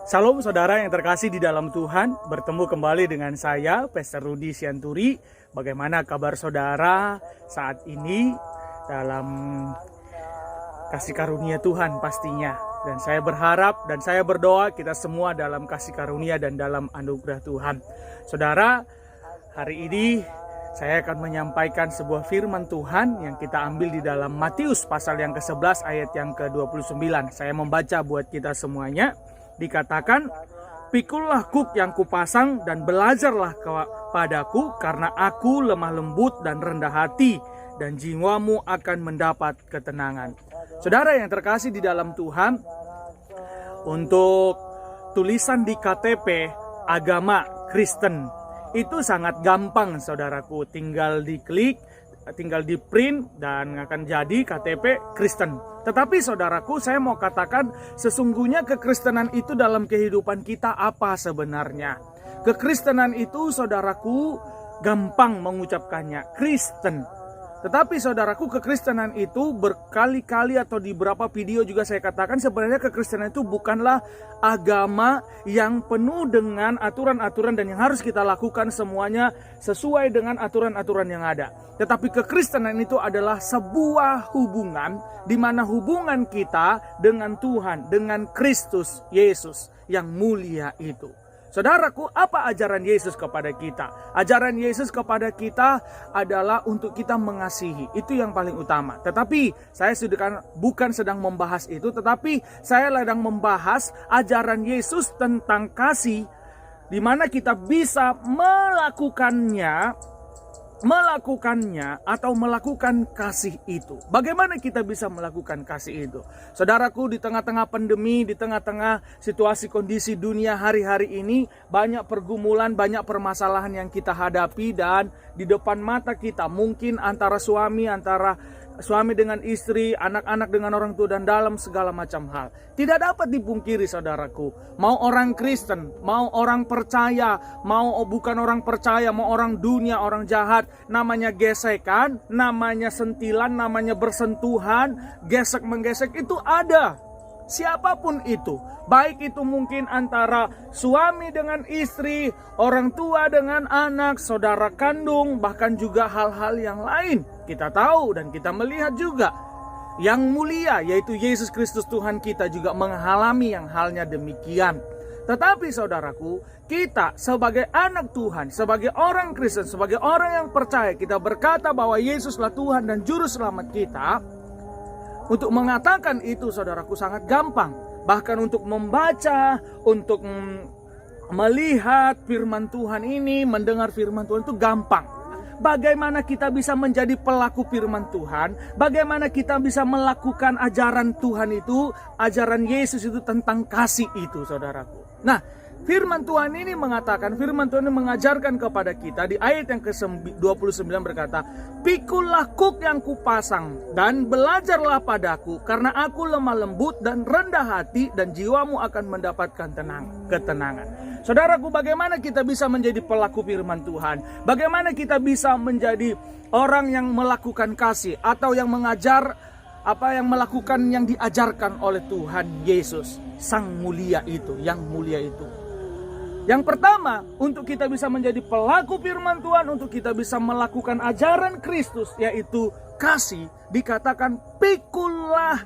Salam saudara yang terkasih di dalam Tuhan, bertemu kembali dengan saya, Pastor Rudi Sianturi. Bagaimana kabar saudara saat ini dalam kasih karunia Tuhan pastinya. Dan saya berharap dan saya berdoa kita semua dalam kasih karunia dan dalam anugerah Tuhan. Saudara, hari ini saya akan menyampaikan sebuah firman Tuhan yang kita ambil di dalam Matius pasal yang ke-11 ayat yang ke-29. Saya membaca buat kita semuanya. Dikatakan, "Pikullah kuk yang kupasang dan belajarlah kepadaku, karena aku lemah lembut dan rendah hati, dan jiwamu akan mendapat ketenangan." Saudara yang terkasih di dalam Tuhan, untuk tulisan di KTP agama Kristen itu sangat gampang saudaraku, tinggal diklik, tinggal di print dan akan jadi KTP Kristen. Tetapi saudaraku, saya mau katakan sesungguhnya kekristenan itu dalam kehidupan kita apa sebenarnya? Kekristenan itu saudaraku gampang mengucapkannya, Kristen. Tetapi saudaraku, kekristenan itu berkali-kali atau di beberapa video juga saya katakan sebenarnya kekristenan itu bukanlah agama yang penuh dengan aturan-aturan dan yang harus kita lakukan semuanya sesuai dengan aturan-aturan yang ada. Tetapi kekristenan itu adalah sebuah hubungan di mana hubungan kita dengan Tuhan, dengan Kristus Yesus yang mulia itu. Saudaraku, apa ajaran Yesus kepada kita? Ajaran Yesus kepada kita adalah untuk kita mengasihi. Itu yang paling utama. Tetapi saya bukan sedang membahas itu, tetapi saya sedang membahas ajaran Yesus tentang kasih, di mana kita bisa melakukannya atau melakukan kasih itu. Bagaimana kita bisa melakukan kasih itu? Saudaraku, di tengah-tengah pandemi, di tengah-tengah situasi kondisi dunia hari-hari ini, banyak pergumulan, banyak permasalahan yang kita hadapi, dan di depan mata kita mungkin antara suami dengan istri, anak-anak dengan orang tua, dan dalam segala macam hal. Tidak dapat dipungkiri saudaraku, mau orang Kristen, mau orang percaya, mau bukan orang percaya, mau orang dunia, orang jahat, namanya gesekan, namanya sentilan, namanya bersentuhan, gesek-menggesek itu ada. Siapapun itu, baik itu mungkin antara suami dengan istri, orang tua dengan anak, saudara kandung, bahkan juga hal-hal yang lain. Kita tahu dan kita melihat juga yang mulia, yaitu Yesus Kristus Tuhan kita juga mengalami yang halnya demikian. Tetapi saudaraku, kita sebagai anak Tuhan, sebagai orang Kristen, sebagai orang yang percaya, kita berkata bahwa Yesuslah Tuhan dan Juru Selamat kita. Untuk mengatakan itu saudaraku sangat gampang. Bahkan untuk membaca, untuk melihat firman Tuhan ini, mendengar firman Tuhan itu gampang. Bagaimana kita bisa menjadi pelaku firman Tuhan? Bagaimana kita bisa melakukan ajaran Tuhan itu, ajaran Yesus itu tentang kasih itu saudaraku. Nah, firman Tuhan ini mengatakan, firman Tuhan ini mengajarkan kepada kita di ayat yang ke-29 berkata, "Pikullah kuk yang kupasang dan belajarlah padaku, karena aku lemah lembut dan rendah hati, dan jiwamu akan mendapatkan ketenangan." Saudaraku, bagaimana kita bisa menjadi pelaku firman Tuhan? Bagaimana kita bisa menjadi orang yang melakukan kasih atau yang mengajar melakukan yang diajarkan oleh Tuhan Yesus, Sang mulia itu, yang mulia itu? Yang pertama, untuk kita bisa menjadi pelaku firman Tuhan, untuk kita bisa melakukan ajaran Kristus, yaitu kasih, dikatakan pikullah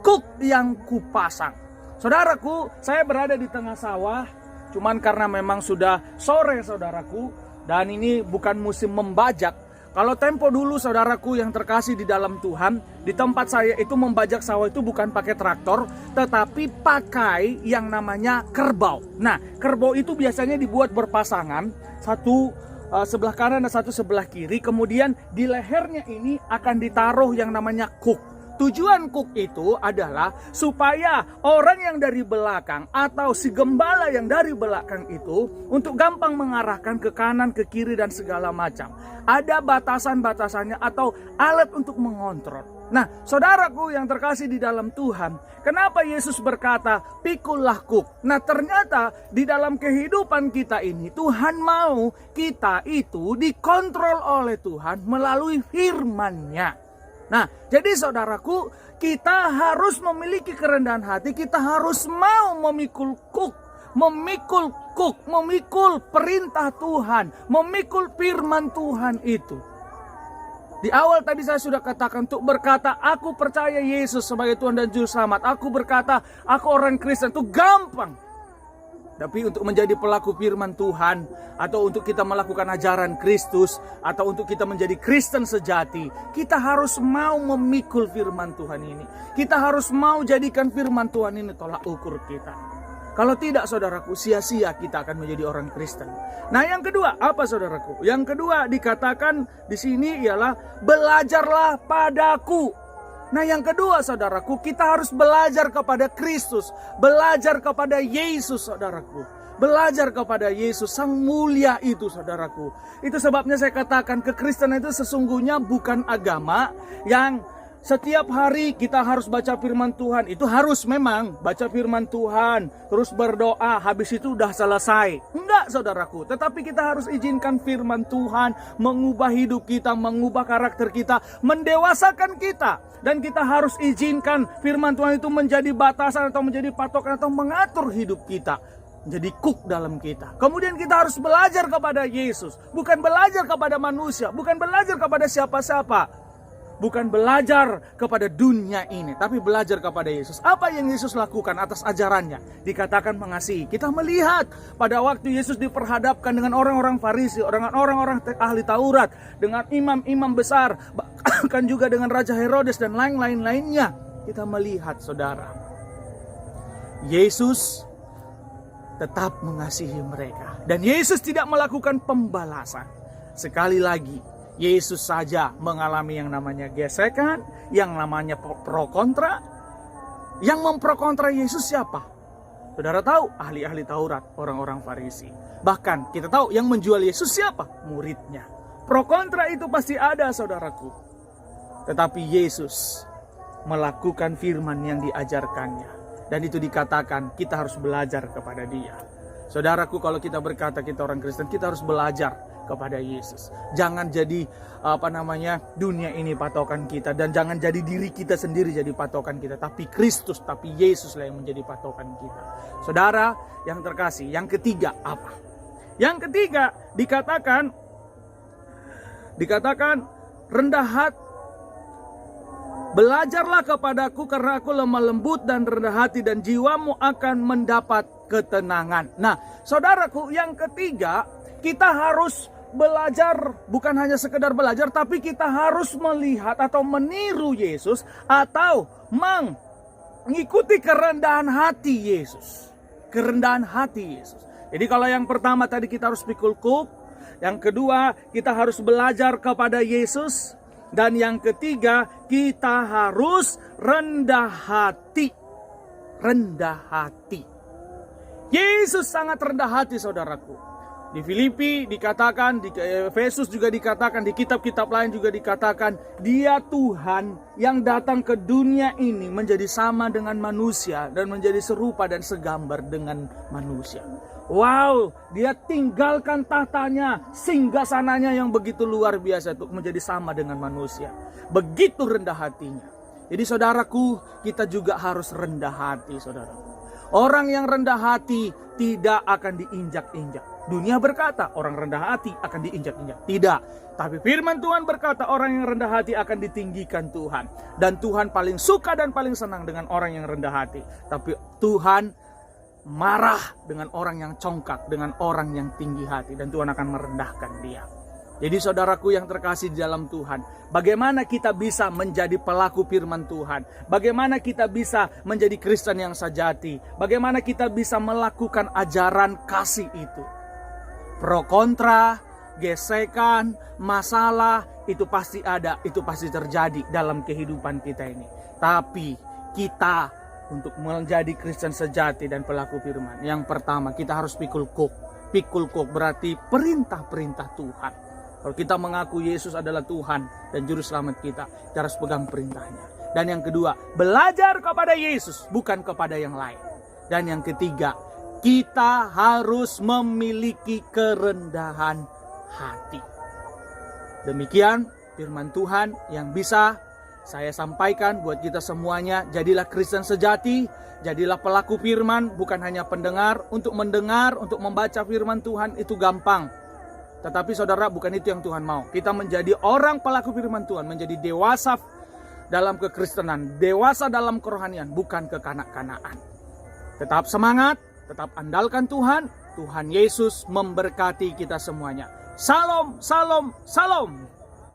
kuk yang kupasang. Saudaraku, saya berada di tengah sawah, cuman karena memang sudah sore saudaraku, dan ini bukan musim membajak. Kalau tempo dulu saudaraku yang terkasih di dalam Tuhan, di tempat saya itu membajak sawah itu bukan pakai traktor, tetapi pakai yang namanya kerbau. Nah, kerbau itu biasanya dibuat berpasangan, satu sebelah kanan dan satu sebelah kiri. Kemudian di lehernya ini akan ditaruh yang namanya kuk. Tujuan kuk itu adalah supaya orang yang dari belakang atau si gembala yang dari belakang itu untuk gampang mengarahkan ke kanan, ke kiri, dan segala macam. Ada batasan-batasannya atau alat untuk mengontrol. Nah, saudaraku yang terkasih di dalam Tuhan, kenapa Yesus berkata, "Pikullah kuk"? Nah, ternyata di dalam kehidupan kita ini, Tuhan mau kita itu dikontrol oleh Tuhan melalui firman-Nya. Nah, jadi saudaraku, kita harus memiliki kerendahan hati, kita harus mau memikul kuk, memikul memikul perintah Tuhan, memikul firman Tuhan itu. Di awal tadi saya sudah katakan untuk berkata, aku percaya Yesus sebagai Tuhan dan Juru Selamat. Aku berkata, aku orang Kristen, itu gampang. Tapi untuk menjadi pelaku firman Tuhan, atau untuk kita melakukan ajaran Kristus, atau untuk kita menjadi Kristen sejati, kita harus mau memikul firman Tuhan ini. Kita harus mau jadikan firman Tuhan ini tolak ukur kita. Kalau tidak, saudaraku, sia-sia kita akan menjadi orang Kristen. Nah, yang kedua, apa saudaraku? Yang kedua dikatakan di sini ialah belajarlah padaku. Nah, yang kedua, saudaraku, kita harus belajar kepada Kristus, belajar kepada Yesus, saudaraku. Belajar kepada Yesus, Sang Mulia itu, saudaraku. Itu sebabnya saya katakan kekristenan itu sesungguhnya bukan agama yang setiap hari kita harus baca firman Tuhan. Itu harus memang baca firman Tuhan, terus berdoa, habis itu udah selesai. Enggak, saudaraku. Tetapi kita harus izinkan firman Tuhan mengubah hidup kita, mengubah karakter kita, mendewasakan kita. Dan kita harus izinkan firman Tuhan itu menjadi batasan atau menjadi patokan atau mengatur hidup kita. Menjadi kuk dalam kita. Kemudian kita harus belajar kepada Yesus. Bukan belajar kepada manusia, bukan belajar kepada siapa-siapa. Bukan belajar kepada dunia ini, tapi belajar kepada Yesus. Apa yang Yesus lakukan atas ajarannya? Dikatakan mengasihi. Kita melihat pada waktu Yesus diperhadapkan dengan orang-orang Farisi, orang-orang ahli Taurat, dengan imam-imam besar, bahkan juga dengan Raja Herodes dan lain-lainnya. Kita melihat, saudara, Yesus tetap mengasihi mereka. Dan Yesus tidak melakukan pembalasan. Sekali lagi, Yesus saja mengalami yang namanya gesekan, yang namanya pro kontra. Yang mempro kontra Yesus siapa? Saudara tahu, ahli-ahli Taurat, orang-orang Farisi. Bahkan kita tahu yang menjual Yesus siapa? Muridnya. Pro kontra itu pasti ada, saudaraku. Tetapi Yesus melakukan firman yang diajarkannya. Dan itu dikatakan kita harus belajar kepada Dia. Saudaraku, kalau kita berkata kita orang Kristen, kita harus belajar kepada Yesus. Jangan jadi dunia ini patokan kita, dan jangan jadi diri kita sendiri jadi patokan kita, tapi Kristus, tapi Yesuslah yang menjadi patokan kita. Saudara yang terkasih, yang ketiga apa? Yang ketiga dikatakan rendah hati. Belajarlah kepadaku karena aku lemah lembut dan rendah hati, dan jiwamu akan mendapat ketenangan. Nah, saudaraku, yang ketiga, kita harus belajar, bukan hanya sekedar belajar, tapi kita harus melihat atau meniru Yesus, atau mengikuti kerendahan hati Yesus. Kerendahan hati Yesus. Jadi kalau yang pertama tadi kita harus pikul kuk, yang kedua kita harus belajar kepada Yesus, dan yang ketiga kita harus rendah hati. Rendah hati. Yesus sangat rendah hati, saudaraku. Di Filipi dikatakan, di Efesus juga dikatakan, di kitab-kitab lain juga dikatakan, Dia Tuhan yang datang ke dunia ini menjadi sama dengan manusia dan menjadi serupa dan segambar dengan manusia. Wow, Dia tinggalkan tahtanya, singgasananya yang begitu luar biasa untuk menjadi sama dengan manusia. Begitu rendah hatinya. Jadi saudaraku, kita juga harus rendah hati, saudaraku. Orang yang rendah hati tidak akan diinjak-injak. Dunia berkata orang rendah hati akan diinjak-injak. Tidak. Tapi firman Tuhan berkata orang yang rendah hati akan ditinggikan Tuhan. Dan Tuhan paling suka dan paling senang dengan orang yang rendah hati. Tapi Tuhan marah dengan orang yang congkak, dengan orang yang tinggi hati. Dan Tuhan akan merendahkan dia. Jadi saudaraku yang terkasih di dalam Tuhan, bagaimana kita bisa menjadi pelaku firman Tuhan? Bagaimana kita bisa menjadi Kristen yang sejati? Bagaimana kita bisa melakukan ajaran kasih itu? Pro kontra, gesekan, masalah, itu pasti ada, itu pasti terjadi dalam kehidupan kita ini. Tapi kita untuk menjadi Kristen sejati dan pelaku firman, yang pertama kita harus pikul kuk. Pikul kuk berarti perintah-perintah Tuhan. Kalau kita mengaku Yesus adalah Tuhan dan Juru Selamat kita harus pegang perintahnya. Dan yang kedua, belajar kepada Yesus, bukan kepada yang lain. Dan yang ketiga, kita harus memiliki kerendahan hati. Demikian firman Tuhan yang bisa Saya sampaikan buat kita semuanya, jadilah Kristen sejati, jadilah pelaku firman, bukan hanya pendengar. Untuk mendengar, untuk membaca firman Tuhan itu gampang. Tetapi saudara, bukan itu yang Tuhan mau. Kita menjadi orang pelaku firman Tuhan, menjadi dewasa dalam kekristenan, dewasa dalam kerohanian, bukan kekanak-kanakan. Tetap semangat, tetap andalkan Tuhan. Tuhan Yesus memberkati kita semuanya. Salam, salam, salam.